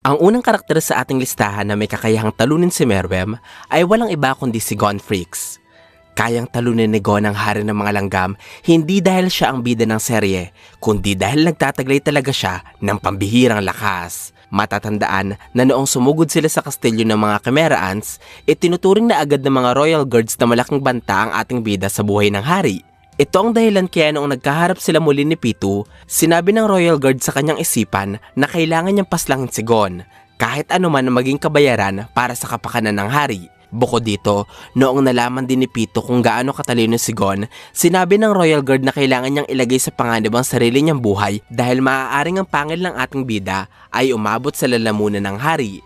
Ang unang karakter sa ating listahan na may kakayahang talunin si Meruem ay walang iba kundi si Gonfrix. Kayang talunin ni Gon ang hari ng mga langgam hindi dahil siya ang bida ng serye, kundi dahil nagtataglay talaga siya ng pambihirang lakas. Matatandaan na noong sumugod sila sa kastilyo ng mga Chimera Ants, itinuturing na agad ng mga Royal Guards na malaking banta ang ating bida sa buhay ng hari. Ito ang dahilan kaya noong nagkaharap sila muli ni Pitu, sinabi ng Royal Guard sa kanyang isipan na kailangan niyang paslangin si Gon, kahit anuman ang maging kabayaran para sa kapakanan ng hari. Bukod dito, noong nalaman din ni Pitu kung gaano katalino si Gon, sinabi ng Royal Guard na kailangan niyang ilagay sa panganib ang sarili niyang buhay dahil maaaring ang pangil ng ating bida ay umabot sa lalamunan ng hari.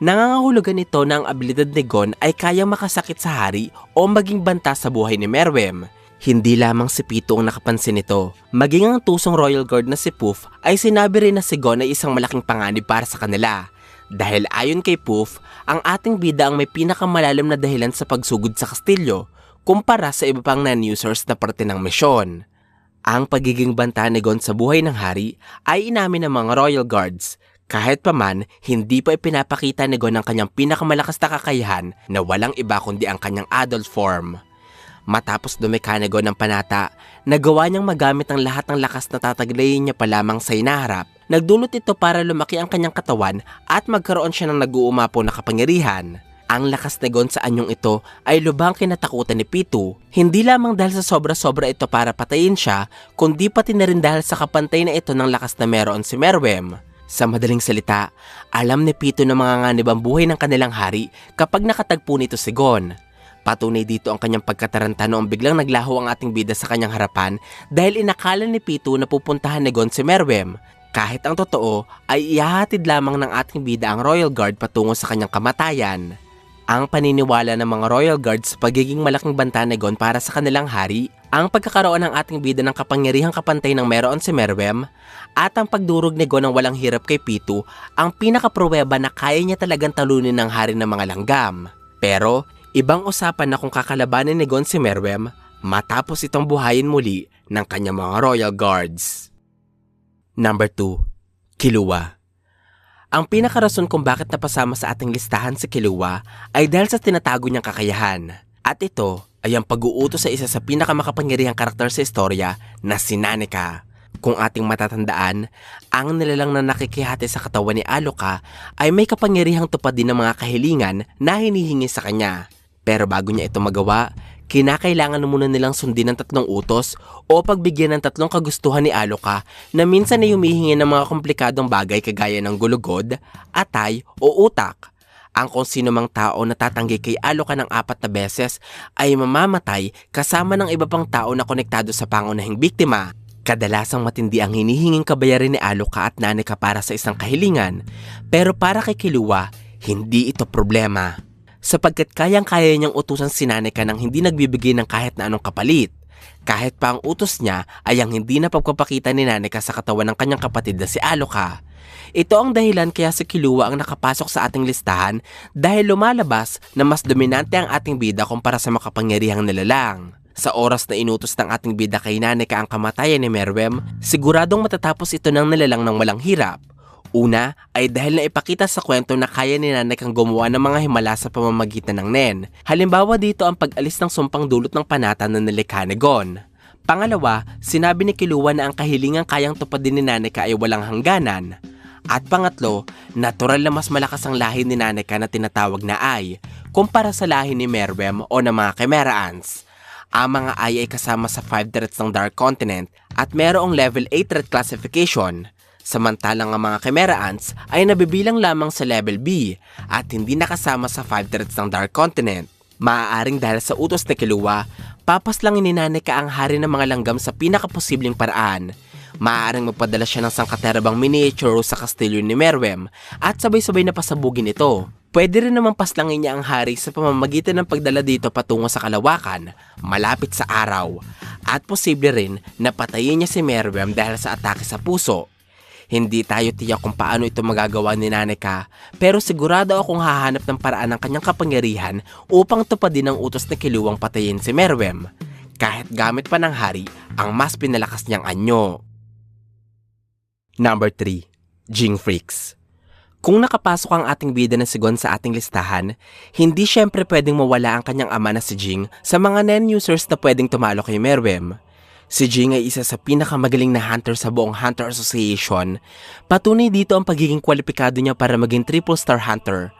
Nangangahulugan ito na ang abilidad ni Gon ay kayang makasakit sa hari o maging banta sa buhay ni Meruem. Hindi lamang si Pitu ang nakapansin nito, maging ang tusong Royal Guard na si Puff ay sinabi rin na si Gon ay isang malaking panganib para sa kanila. Dahil ayon kay Puff, ang ating bida ang may pinakamalalim na dahilan sa pagsugod sa kastilyo kumpara sa iba pang non-users na parte ng misyon. Ang pagiging banta ni Gon sa buhay ng hari ay inamin ng mga Royal Guards. Kahit paman, hindi pa ipinapakita ni Gon ang kanyang pinakamalakas na kakayahan na walang iba kundi ang kanyang adult form. Matapos dumikha ni Gon ng panata, nagawa niyang magamit ang lahat ng lakas na tataglayin niya pa lamang sa inaharap. Nagdulot ito para lumaki ang kanyang katawan at magkaroon siya ng nag-uumapaw na kapangyarihan. Ang lakas ni Gon sa anyong ito ay lubhang kinatakutan ni Pitu. Hindi lamang dahil sa sobra-sobra ito para patayin siya, kundi pati na rin dahil sa kapantay na ito ng lakas na meron si Meruem. Sa madaling salita, alam ni Pitu na manganganib ang buhay ng kanilang hari kapag nakatagpo nito si Gon. Patunay dito ang kanyang pagkataranta noong biglang naglaho ang ating bida sa kanyang harapan dahil inakala ni Pitu na pupuntahan ni Gon si Meruem. Kahit ang totoo ay ihahatid lamang ng ating bida ang Royal Guard patungo sa kanyang kamatayan. Ang paniniwala ng mga Royal Guard sa pagiging malaking banta ni Gon para sa kanilang hari, ang pagkakaroon ng ating bida ng kapangyarihang kapantay ng meron si Meruem, at ang pagdurog ni Gon ng walang hirap kay Pitu ang pinakapruweba na kaya niya talagang talunin ng hari ng mga langgam. Pero ibang usapan na kung kakalabanin ni Gon si Meruem matapos itong buhayin muli ng kanyang mga Royal Guards. Number 2. Killua. Ang pinakarason kung bakit napasama sa ating listahan si Killua ay dahil sa tinatago niyang kakayahan. At ito ay ang pag-uutos sa isa sa pinakamakapangyarihang karakter sa istorya na si Nanika. Kung ating matatandaan, ang nilalang na nakikihati sa katawan ni Aloka ay may kapangyarihang tupadin ng mga kahilingan na hinihingi sa kanya. Pero bago niya ito magawa, kinakailangan muna nilang sundin ng 3 utos o pagbigyan ng 3 kagustuhan ni Aloka na minsan ay humihingi ng mga komplikadong bagay kagaya ng gulugod, atay o utak. Ang kung sino mang tao na tatanggi kay Aloka ng 4 na beses ay mamamatay kasama ng iba pang tao na konektado sa pangunahing biktima. Kadalasang matindi ang hinihinging kabayaran ni Aloka at Nanika para sa isang kahilingan, pero para kay Killua, hindi ito problema. Sapagkat kayang-kaya niyang utusan si Nanika nang hindi nagbibigay ng kahit na anong kapalit. Kahit pa ang utos niya ay ang hindi na pagpapakita ni Nanika sa katawan ng kanyang kapatid na si Aloka. Ito ang dahilan kaya si Killua ang nakapasok sa ating listahan dahil lumalabas na mas dominante ang ating bida kumpara sa makapangyarihang nilalang. Sa oras na inutos ng ating bida kay Nanika ang kamatayan ni Meruem, siguradong matatapos ito ng nilalang ng walang hirap. Una ay dahil naipakita sa kwento na kaya ni Nanika ang gumawa ng mga himala sa pamamagitan ng Nen. Halimbawa dito ang pag-alis ng sumpang dulot ng panata na nilikha ni Gon. Pangalawa, sinabi ni Killua na ang kahilingang kayang tupadin ni Nanika ay walang hangganan. At pangatlo, natural na mas malakas ang lahi ni Nanika na tinatawag na Ai kumpara sa lahi ni Meruem o ng mga Chimera Ants. Ang mga Ai ay kasama sa 5 threats ng Dark Continent at merong level 8 threat classification. Samantalang ang mga Chimera Ants ay nabibilang lamang sa level B at hindi nakasama sa 5 threats ng Dark Continent. Maaaring dahil sa utos ni Killua, papaslangin ni Nanika ang hari ng mga langgam sa pinakaposibleng paraan. Maaaring magpadala siya ng sangkaterabang miniature sa kastilyo ni Meruem at sabay-sabay na pasabugin ito. Pwede rin naman paslangin niya ang hari sa pamamagitan ng pagdala dito patungo sa kalawakan, malapit sa araw. At posible rin na patayin niya si Meruem dahil sa atake sa puso. Hindi tayo tiyak kung paano ito magagawa ni Nanika, pero sigurado akong hahanap ng paraan ng kanyang kapangyarihan upang tupadin ang utos ni Killuang patayin si Meruem, kahit gamit pa ng hari ang mas pinalakas niyang anyo. Number 3. Jing Freaks. Kung nakapasok ang ating bida na si Gon sa ating listahan, hindi syempre pwedeng mawala ang kanyang ama na si Jing sa mga Nen users na pwedeng tumalo kay Meruem. Si Jing ay isa sa pinakamagaling na hunter sa buong Hunter Association. Patunay dito ang pagiging kwalipikado niya para maging triple star hunter.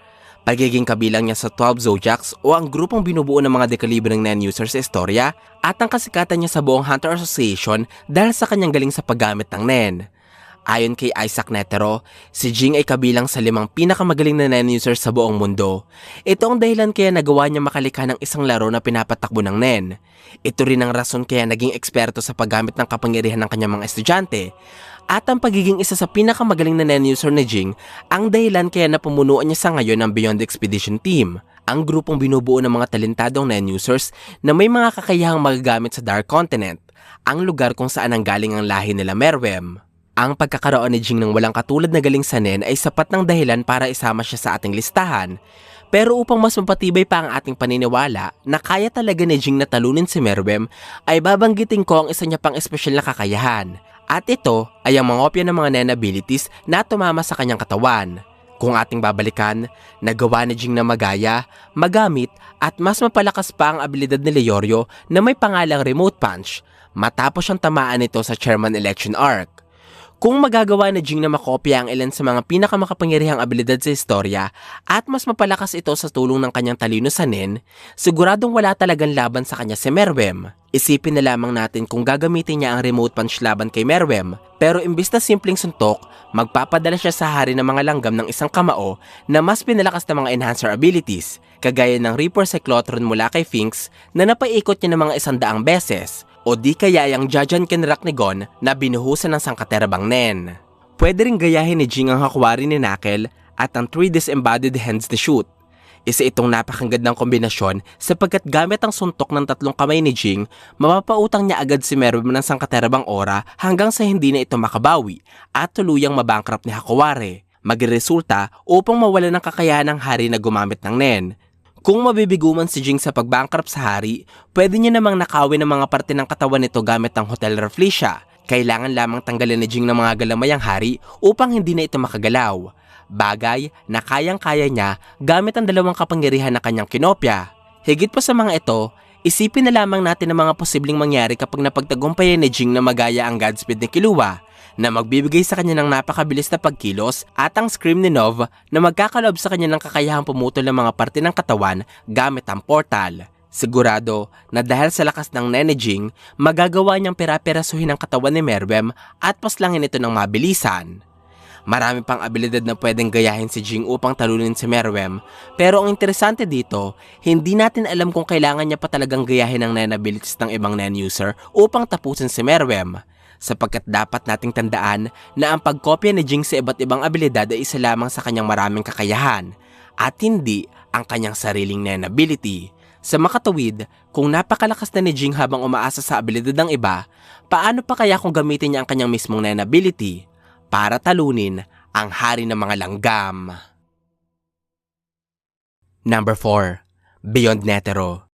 Pagiging kabilang niya sa 12 Zodiacs o ang grupong binubuo ng mga dekalibreng Nen users sa istorya at ang kasikatan niya sa buong Hunter Association dahil sa kanyang galing sa paggamit ng Nen. Ayon kay Isaac Netero, si Jing ay kabilang sa 5 pinakamagaling na Nen users sa buong mundo. Ito ang dahilan kaya nagawa niya makalikha ng isang laro na pinapatakbo ng Nen. Ito rin ang rason kaya naging eksperto sa paggamit ng kapangyarihan ng kanyang mga estudyante. At ang pagiging isa sa pinakamagaling na Nen user ni Jing ang dahilan kaya napumunuan niya sa ngayon ang Beyond Expedition Team, ang grupong binubuo ng mga talentadong Nen users na may mga kakayahang magagamit sa Dark Continent, ang lugar kung saan ang galing ang lahi nila Meruem. Ang pagkakaroon ni Jing ng walang katulad na galing sa Nen ay sapat ng dahilan para isama siya sa ating listahan. Pero upang mas mapatibay pa ang ating paniniwala na kaya talaga ni Jing na talunin si Meruem, ay babanggitin ko ang isa niya pang espesyal na kakayahan. At ito ay ang mga opya ng mga Nen abilities na tumama sa kanyang katawan. Kung ating babalikan, nagawa ni Jing na magaya, magamit at mas mapalakas pa ang abilidad ni Leorio na may pangalang Remote Punch matapos siyang tamaan nito sa Chairman Election Arc. Kung magagawa ni Jing na makopya ang ilan sa mga pinakamakapangyarihang abilidad sa istorya at mas mapalakas ito sa tulong ng kanyang talino sa Nen, siguradong wala talagang laban sa kanya si Meruem. Isipin na lamang natin kung gagamitin niya ang Remote Punch laban kay Meruem, pero imbis na simpleng suntok, magpapadala siya sa hari ng mga langgam ng isang kamao na mas pinalakas na mga enhancer abilities, kagaya ng Reaper Cyclotron mula kay Finks na napaikot niya ng mga 100 beses, o di kaya yung Jajan Kenrak ni Gon na binuhusan ng sangkaterabang Nen. Pwede rin gayahin ni Jing ang hakwari ni Knuckle at ang 3 disembodied hands ni Shoot. Isa itong napakagandang kombinasyon sapagkat gamit ang suntok ng 3 kamay ni Jing, mapapautang niya agad si Meruem ng sangkaterabang aura hanggang sa hindi na ito makabawi at tuluyang mabankrupt ni Hakuwari. Magresulta upang mawala ng kakayahan ng hari na gumamit ng Nen. Kung mabibiguman si Jing sa pagbankrupt sa hari, pwede niya namang nakawin ang mga parte ng katawan nito gamit ang Hotel Rafflesia. Kailangan lamang tanggalin ni Jing ng mga galamay ang hari upang hindi na ito makagalaw. Bagay na kayang-kaya niya gamit ang 2 kapangyarihan na kanyang kinopya. Higit pa sa mga ito, isipin na lamang natin ang mga posibleng mangyari kapag napagtagumpayan ni Jing na magaya ang Godspeed ni Killua, na magbibigay sa kanya ng napakabilis na pagkilos at ang Scream ni Nov na magkakaloob sa kanya ng kakayahang pumutol ng mga parte ng katawan gamit ang portal. Sigurado na dahil sa lakas ng Nen ni Jing, magagawa niyang pera-perasuhin ang katawan ni Meruem at paslangin ito ng mabilisan. Marami pang abilidad na pwedeng gayahin si Jing upang talunin si Meruem, pero ang interesante dito, hindi natin alam kung kailangan niya pa talagang gayahin ang Nen abilities ng ibang Nen user upang tapusin si Meruem. Sapagkat dapat nating tandaan na ang pagkopya ni Jing sa iba't ibang abilidad ay isa lamang sa kanyang maraming kakayahan at hindi ang kanyang sariling Nen ability. Sa makatuwid, kung napakalakas na ni Jing habang umaasa sa abilidad ng iba, paano pa kaya kung gamitin niya ang kanyang mismong Nen ability para talunin ang hari ng mga langgam? Number 4. Beyond Netero.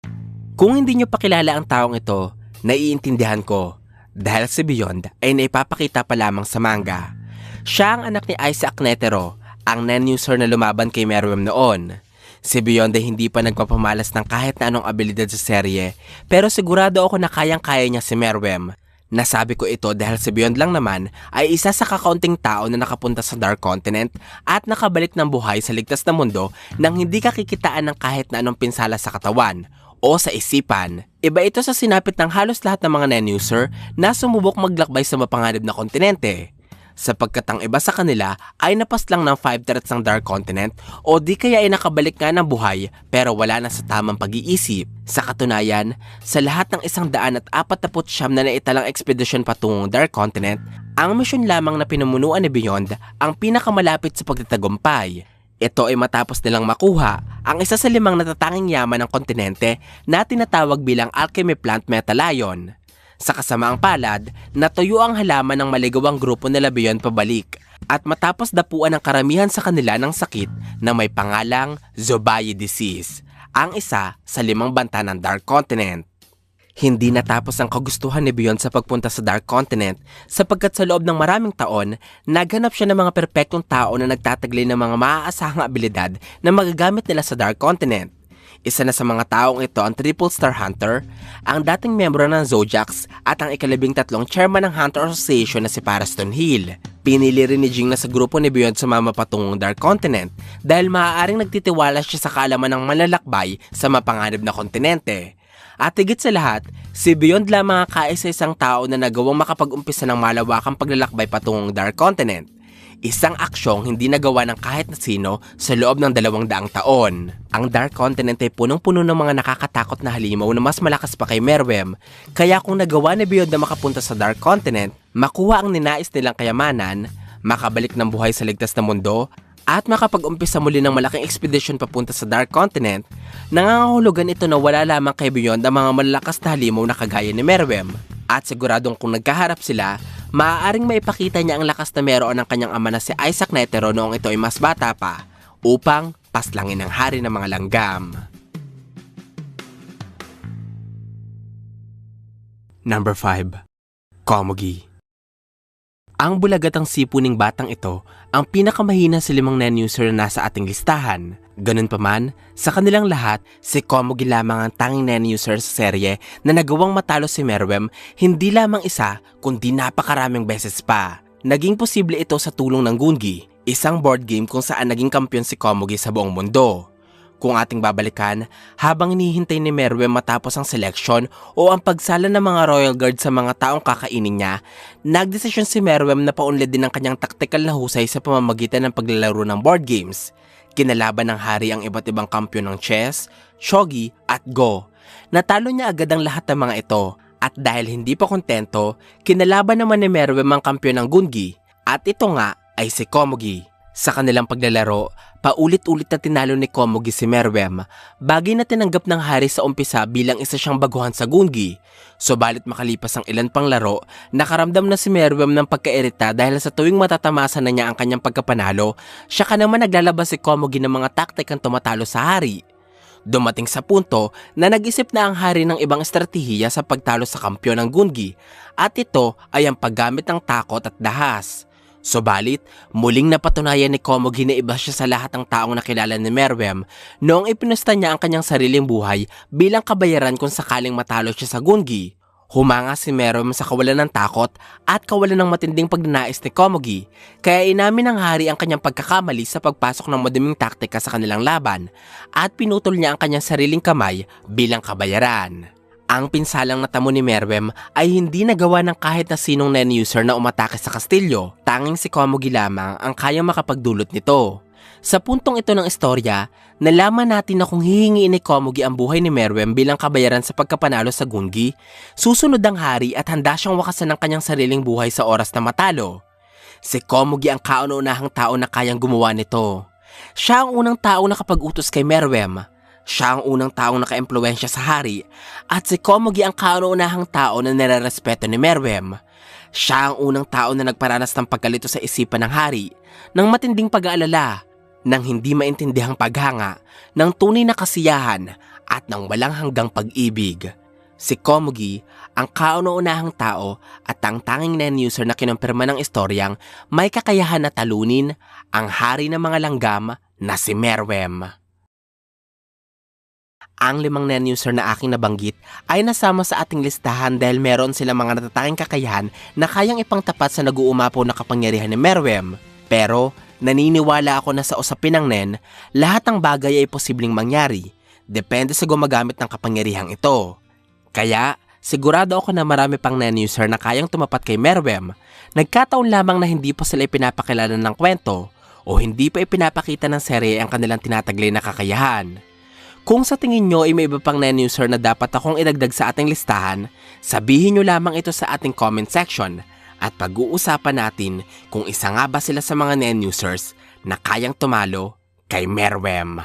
Kung hindi niyo pa kilala ang taong ito, naiintindihan ko. Dahil si Beyond ay naipapakita pa lamang sa manga. Siya ang anak ni Isaac Netero, ang Nen user na lumaban kay Meruem noon. Si Beyond ay hindi pa nagpapamalas ng kahit na anong abilidad sa serye, pero sigurado ako na kayang-kaya niya si Meruem. Nasabi ko ito dahil si Beyond lang naman ay isa sa kakaunting tao na nakapunta sa Dark Continent at nakabalik ng buhay sa ligtas na mundo nang hindi kakikitaan ng kahit na anong pinsala sa katawan o sa isipan. Iba ito sa sinapit ng halos lahat ng mga Nen user na sumubok maglakbay sa mapanganib na kontinente. Sapagkat ang iba sa kanila ay napaslang ng 5 threats ng Dark Continent o di kaya ay nakabalik nga ng buhay pero wala na sa tamang pag-iisip. Sa katunayan, sa lahat ng 149 na naitalang ekspedisyon patungong Dark Continent, ang misyon lamang na pinamunuan ni Beyond ang pinakamalapit sa pagtatagumpay. Ito ay matapos nilang makuha ang isa sa 5 natatanging yaman ng kontinente na tinatawag bilang Alchemy Plant Metalion. Sa kasamaang palad, natuyo ang halaman ng maligawang grupo nila Beyond pabalik at matapos dapuan ng karamihan sa kanila ng sakit na may pangalang Zobayi Disease, ang isa sa 5 banta ng Dark Continent. Hindi natapos ang kagustuhan ni Beyond sa pagpunta sa Dark Continent sapagkat sa loob ng maraming taon, naghanap siya ng mga perpektong tao na nagtataglay ng mga maaasahang abilidad na magagamit nila sa Dark Continent. Isa na sa mga taong ito ang Triple Star Hunter, ang dating miyembro ng Zodiacs at ang ika-13 chairman ng Hunter Association na si Paraston Hill. Pinili rin ni Jing na sa grupo ni Beyond sumama patungong Dark Continent dahil maaaring nagtitiwala siya sa kaalaman ng malalakbay sa mapanganib na kontinente. At higit sa lahat, si Beyond lamang ang kaisa-isang tao na nagawang makapag-umpisa ng malawakang paglalakbay patungong Dark Continent. Isang aksyong hindi nagawa ng kahit na sino sa loob ng 200 taon. Ang Dark Continent ay punong-puno ng mga nakakatakot na halimaw na mas malakas pa kay Meruem. Kaya kung nagawa ni Beyond na makapunta sa Dark Continent, makuha ang ninais nilang kayamanan, makabalik ng buhay sa ligtas na mundo, at makapag-umpisa muli ng malaking expedition papunta sa Dark Continent, nangangahulugan ito na wala lamang kay Beyond ang mga malalakas na halimaw na kagaya ni Meruem. At siguradong kung nagkaharap sila, maaaring maipakita niya ang lakas na meron ng kanyang ama na si Isaac Netero noong ito ay mas bata pa, upang paslangin ang hari ng mga langgam. Number 5. Komugi. Ang bulagatang sipuning batang ito ang pinakamahina sa 5 nen-user na nasa ating listahan. Ganun pa man, sa kanilang lahat, si Komugi lamang ang tanging nen-user sa serye na nagawang matalo si Meruem hindi lamang isa kundi napakaraming beses pa. Naging posible ito sa tulong ng Gungi, isang board game kung saan naging kampiyon si Komugi sa buong mundo. Kung ating babalikan, habang hinihintay ni Meruem matapos ang selection o ang pagsala ng mga Royal Guard sa mga taong kakainin niya, nagdesisyon si Meruem na paunlad din ang kanyang taktikal na husay sa pamamagitan ng paglalaro ng board games. Kinalaban ng hari ang iba't ibang kampiyon ng chess, shogi at go. Natalo niya agad ang lahat ng mga ito at dahil hindi pa kontento, kinalaban naman ni Meruem ang kampiyon ng Gungi at ito nga ay si Komugi. Sa kanilang paglalaro, paulit-ulit na tinalo ni Komugi si Meruem, bagay na tinanggap ng hari sa umpisa bilang isa siyang baguhan sa Gungi. Subalit makalipas ang ilan pang laro, nakaramdam na si Meruem ng pagkairita dahil sa tuwing matatamasa na niya ang kanyang pagkapanalo, siya ka naman naglalabas si Komugi ng mga taktikang tumatalo sa hari. Dumating sa punto na nag-isip na ang hari ng ibang estratehiya sa pagtalo sa kampiyon ng Gungi at ito ay ang paggamit ng takot at dahas. Subalit, muling napatunayan ni Komugi na iba siya sa lahat ng taong nakilala ni Meruem noong ipinusta niya ang kanyang sariling buhay bilang kabayaran kung sakaling matalo siya sa Gungi. Humanga si Meruem sa kawalan ng takot at kawalan ng matinding pagnanais ni Komugi, kaya inamin ng hari ang kanyang pagkakamali sa pagpasok ng madaming taktika sa kanilang laban at pinutol niya ang kanyang sariling kamay bilang kabayaran. Ang pinsalang natamo ni Meruem ay hindi nagawa ng kahit na sinong nen-user na umatake sa kastilyo. Tanging si Komugi lamang ang kayang makapagdulot nito. Sa puntong ito ng istorya, nalaman natin na kung hihingiin ni Komugi ang buhay ni Meruem bilang kabayaran sa pagkapanalo sa Gungi, susunod ang hari at handa siyang wakasan ng kanyang sariling buhay sa oras na matalo. Si Komugi ang kauna-unahang tao na kayang gumawa nito. Siya ang unang tao na nakapag-utos kay Meruem. Siya ang unang taong naka-impluwensya sa hari at si Komugi ang kauna-unahang tao na nirerespeto ni Meruem. Siya ang unang tao na nagparanas ng pagkalito sa isipan ng hari, ng matinding pag-aalala, ng hindi maintindihang paghanga, ng tunay na kasiyahan at ng walang hanggang pag-ibig. Si Komugi ang kauna-unahang tao at ang tanging nen-user na kinumpirma ng istoryang may kakayahan na talunin ang hari ng mga langgam na si Meruem. Ang 5 nen-user na aking nabanggit ay nasama sa ating listahan dahil meron silang mga natatanging kakayahan na kayang ipangtapat sa nag-uumapaw na kapangyarihan ni Meruem. Pero naniniwala ako na sa usapin ng nen, lahat ng bagay ay posibleng mangyari. Depende sa gumagamit ng kapangyarihang ito. Kaya sigurado ako na marami pang nen-user na kayang tumapat kay Meruem. Nagkataon lamang na hindi pa sila ipinapakilala ng kwento o hindi pa ipinapakita ng serye ang kanilang tinataglay na kakayahan. Kung sa tingin nyo ay may iba pang nen-user na dapat akong idagdag sa ating listahan, sabihin nyo lamang ito sa ating comment section at pag-uusapan natin kung isa nga ba sila sa mga nen-users na kayang tumalo kay Meruem.